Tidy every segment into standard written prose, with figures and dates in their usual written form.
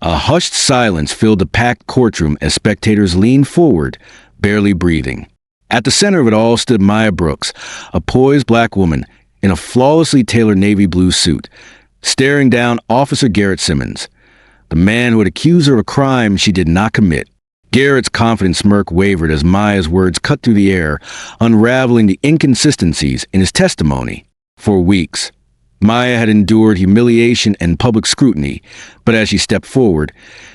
A hushed silence filled the packed courtroom as spectators leaned forward, barely breathing. At the center of it all stood Maya Brooks, a poised black woman in a flawlessly tailored navy blue suit, staring down Officer Garrett Simmons, the man who had accused her of a crime she did not commit. Garrett's confident smirk wavered as Maya's words cut through the air, unraveling the inconsistencies in his testimony. For weeks, Maya had endured humiliation and public scrutiny, but as she stepped forward,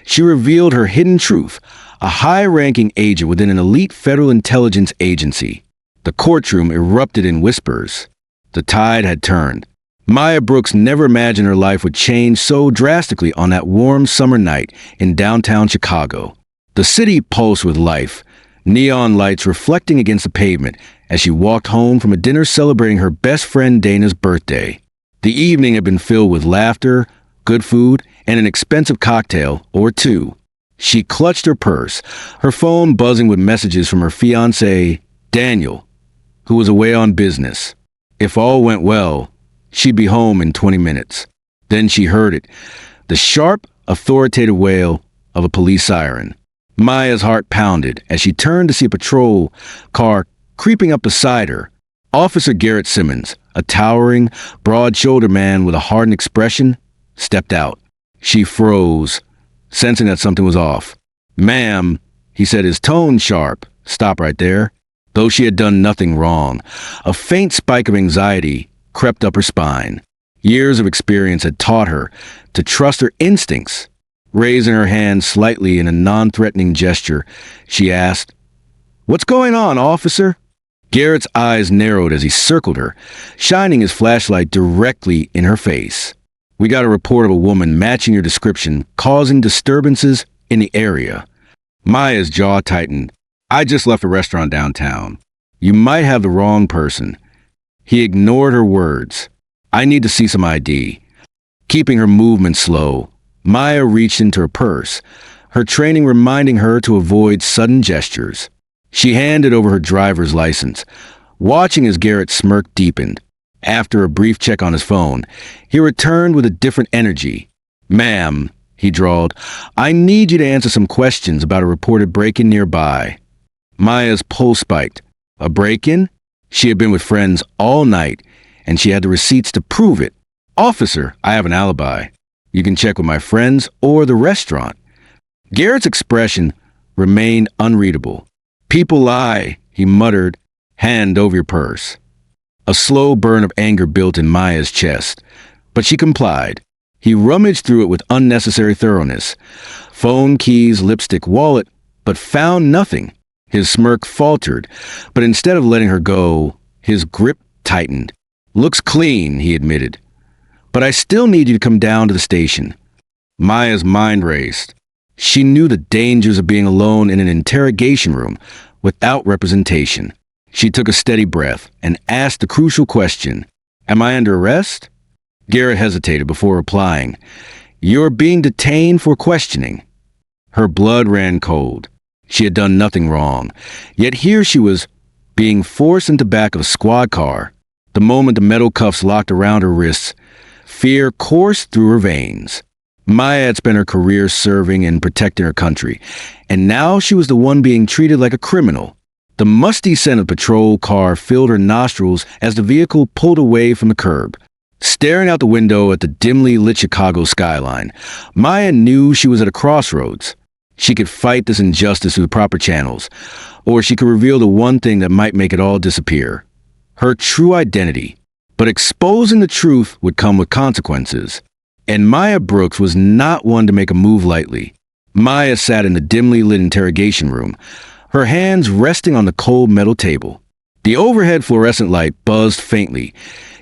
she revealed her hidden truth, a high-ranking agent within an elite federal intelligence agency. The courtroom erupted in whispers. The tide had turned. Maya Brooks never imagined her life would change so drastically on that warm summer night in downtown Chicago. The city pulsed with life, neon lights reflecting against the pavement as she walked home from a dinner celebrating her best friend Dana's birthday. The evening had been filled with laughter, good food, and an expensive cocktail or two. She clutched her purse, her phone buzzing with messages from her fiancé, Daniel, who was away on business. If all went well, she'd be home in 20 minutes. Then she heard it, the sharp, authoritative wail of a police siren. Maya's heart pounded as she turned to see a patrol car creeping up beside her. Officer Garrett Simmons, a towering, broad-shouldered man with a hardened expression, stepped out. She froze, sensing that something was off. "Ma'am," he said, his tone sharp. "Stop right there." Though she had done nothing wrong, a faint spike of anxiety crept up her spine. Years of experience had taught her to trust her instincts. Raising her hand slightly in a non-threatening gesture, she asked, "What's going on, officer?" Garrett's eyes narrowed as he circled her, shining his flashlight directly in her face. "We got a report of a woman matching your description, causing disturbances in the area." Maya's jaw tightened. "I just left a restaurant downtown. You might have the wrong person." He ignored her words. "I need to see some ID." Keeping her movement slow, Maya reached into her purse, her training reminding her to avoid sudden gestures. She handed over her driver's license, watching as Garrett's smirk deepened. After a brief check on his phone, he returned with a different energy. "Ma'am," he drawled, "I need you to answer some questions about a reported break-in nearby." Maya's pulse spiked. A break-in? She had been with friends all night, and she had the receipts to prove it. "Officer, I have an alibi. You can check with my friends or the restaurant." Garrett's expression remained unreadable. "People lie," he muttered, "hand over your purse." A slow burn of anger built in Maya's chest, but she complied. He rummaged through it with unnecessary thoroughness. Phone, keys, lipstick, wallet, but found nothing. His smirk faltered, but instead of letting her go, his grip tightened. "Looks clean," he admitted. "But I still need you to come down to the station." Maya's mind raced. She knew the dangers of being alone in an interrogation room without representation. She took a steady breath and asked the crucial question, "Am I under arrest?" Garrett hesitated before replying, "You're being detained for questioning." Her blood ran cold. She had done nothing wrong, yet here she was, being forced into the back of a squad car. The moment the metal cuffs locked around her wrists, fear coursed through her veins. Maya had spent her career serving and protecting her country, and now she was the one being treated like a criminal. The musty scent of the patrol car filled her nostrils as the vehicle pulled away from the curb. Staring out the window at the dimly lit Chicago skyline, Maya knew she was at a crossroads. She could fight this injustice through the proper channels, or she could reveal the one thing that might make it all disappear: her true identity. But exposing the truth would come with consequences. And Maya Brooks was not one to make a move lightly. Maya sat in the dimly lit interrogation room, her hands resting on the cold metal table. The overhead fluorescent light buzzed faintly,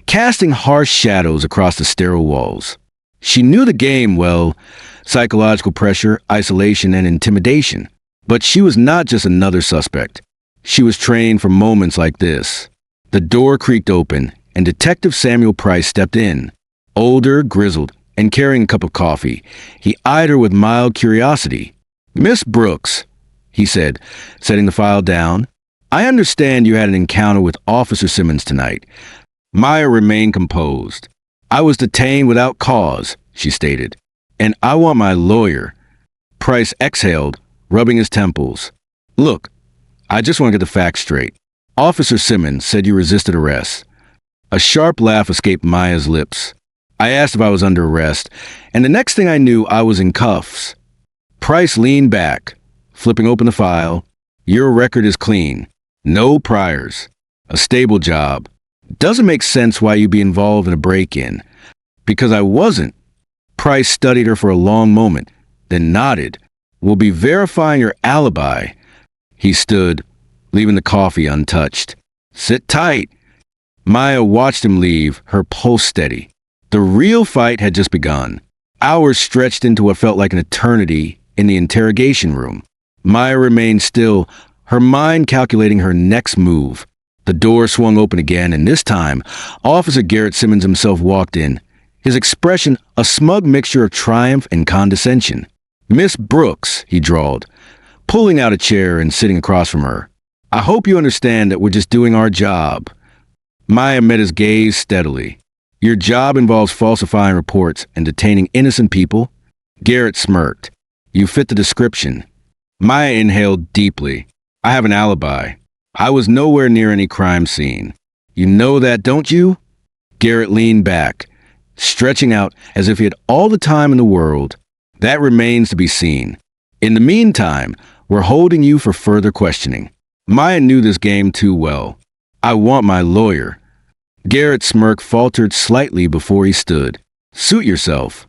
casting harsh shadows across the sterile walls. She knew the game well: psychological pressure, isolation, and intimidation. But she was not just another suspect. She was trained for moments like this. The door creaked open, and Detective Samuel Price stepped in. Older, grizzled, and carrying a cup of coffee, he eyed her with mild curiosity. "Miss Brooks," he said, setting the file down, "I understand you had an encounter with Officer Simmons tonight." Maya remained composed. "I was detained without cause," she stated. And I want my lawyer. Price exhaled, rubbing his temples. Look, I just want to get the facts straight. Officer Simmons said you resisted arrest. A sharp laugh escaped Maya's lips. I asked if I was under arrest, and the next thing I knew, I was in cuffs. Price leaned back, flipping open the file. Your record is clean. No priors. A stable job. Doesn't make sense why you'd be involved in a break-in. Because I wasn't. Price studied her for a long moment, then nodded. We'll be verifying your alibi. He stood, leaving the coffee untouched. Sit tight. Maya watched him leave, her pulse steady. The real fight had just begun. Hours stretched into what felt like an eternity in the interrogation room. Maya remained still, her mind calculating her next move. The door swung open again, and this time, Officer Garrett Simmons himself walked in, his expression a smug mixture of triumph and condescension. Miss Brooks, he drawled, pulling out a chair and sitting across from her. I hope you understand that we're just doing our job. Maya met his gaze steadily. Your job involves falsifying reports and detaining innocent people. Garrett smirked. You fit the description. Maya inhaled deeply. I have an alibi. I was nowhere near any crime scene. You know that, don't you? Garrett leaned back, stretching out as if he had all the time in the world. That remains to be seen. In the meantime, we're holding you for further questioning. Maya knew this game too well. I want my lawyer. Garrett's smirk faltered slightly before he stood. Suit yourself.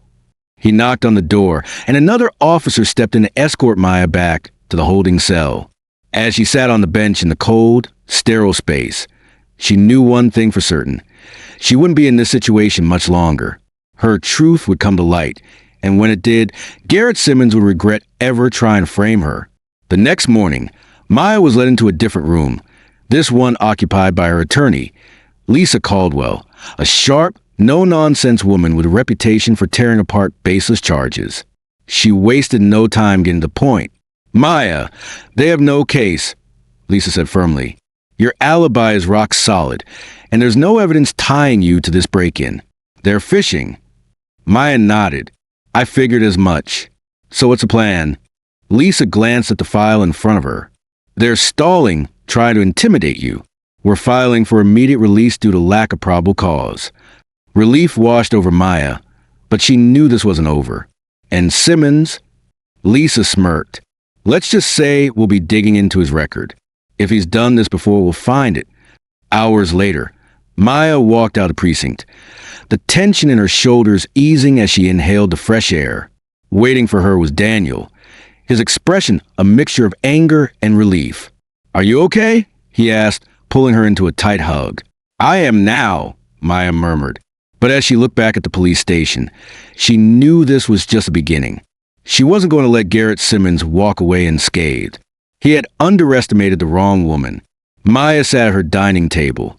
He knocked on the door, and another officer stepped in to escort Maya back to the holding cell. As she sat on the bench in the cold, sterile space, she knew one thing for certain. She wouldn't be in this situation much longer. Her truth would come to light, and when it did, Garrett Simmons would regret ever trying to frame her. The next morning, Maya was led into a different room, this one occupied by her attorney, Lisa Caldwell, a sharp, no-nonsense woman with a reputation for tearing apart baseless charges. She wasted no time getting to the point. Maya, they have no case, Lisa said firmly. Your alibi is rock solid, and there's no evidence tying you to this break-in. They're fishing. Maya nodded. I figured as much. So what's the plan? Lisa glanced at the file in front of her. They're stalling, trying to intimidate you. We're filing for immediate release due to lack of probable cause. Relief washed over Maya, but she knew this wasn't over. And Simmons? Lisa smirked. Let's just say we'll be digging into his record. If he's done this before, we'll find it. Hours later, Maya walked out of the precinct, the tension in her shoulders easing as she inhaled the fresh air. Waiting for her was Daniel, his expression a mixture of anger and relief. Are you okay? He asked, pulling her into a tight hug. I am now, Maya murmured. But as she looked back at the police station, she knew this was just the beginning. She wasn't going to let Garrett Simmons walk away unscathed. He had underestimated the wrong woman. Maya sat at her dining table,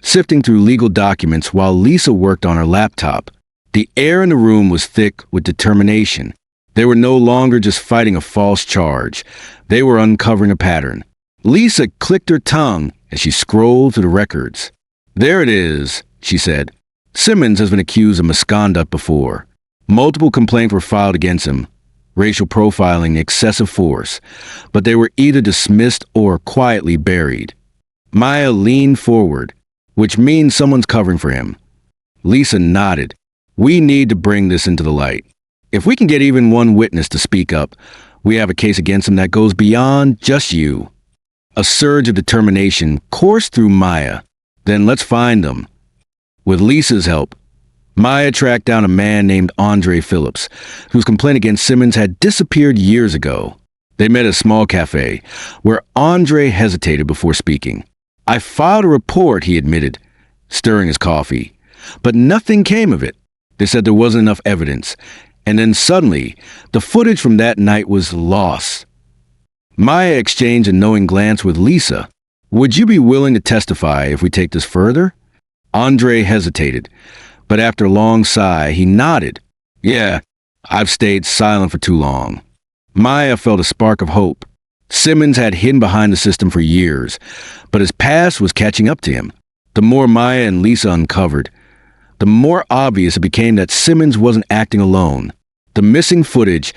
sifting through legal documents while Lisa worked on her laptop. The air in the room was thick with determination. They were no longer just fighting a false charge. They were uncovering a pattern. Lisa clicked her tongue as she scrolled through the records. There it is, she said. Simmons has been accused of misconduct before. Multiple complaints were filed against him. Racial profiling, excessive force, but they were either dismissed or quietly buried. Maya leaned forward, which means someone's covering for him. Lisa nodded. We need to bring this into the light. If we can get even one witness to speak up, we have a case against him that goes beyond just you. A surge of determination coursed through Maya. Then let's find them. With Lisa's help, Maya tracked down a man named Andre Phillips, whose complaint against Simmons had disappeared years ago. They met at a small cafe, where Andre hesitated before speaking. I filed a report, he admitted, stirring his coffee. But nothing came of it. They said there wasn't enough evidence. And then suddenly, the footage from that night was lost. Maya exchanged a knowing glance with Lisa. Would you be willing to testify if we take this further? Andre hesitated. But after a long sigh, he nodded. Yeah, I've stayed silent for too long. Maya felt a spark of hope. Simmons had hidden behind the system for years, but his past was catching up to him. The more Maya and Lisa uncovered, the more obvious it became that Simmons wasn't acting alone. The missing footage,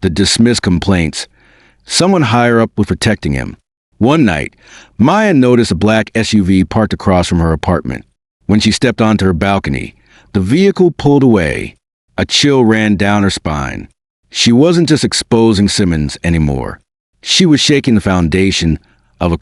the dismissed complaints. Someone higher up was protecting him. One night, Maya noticed a black SUV parked across from her apartment. When she stepped onto her balcony, the vehicle pulled away. A chill ran down her spine. She wasn't just exposing Simmons anymore. She was shaking the foundation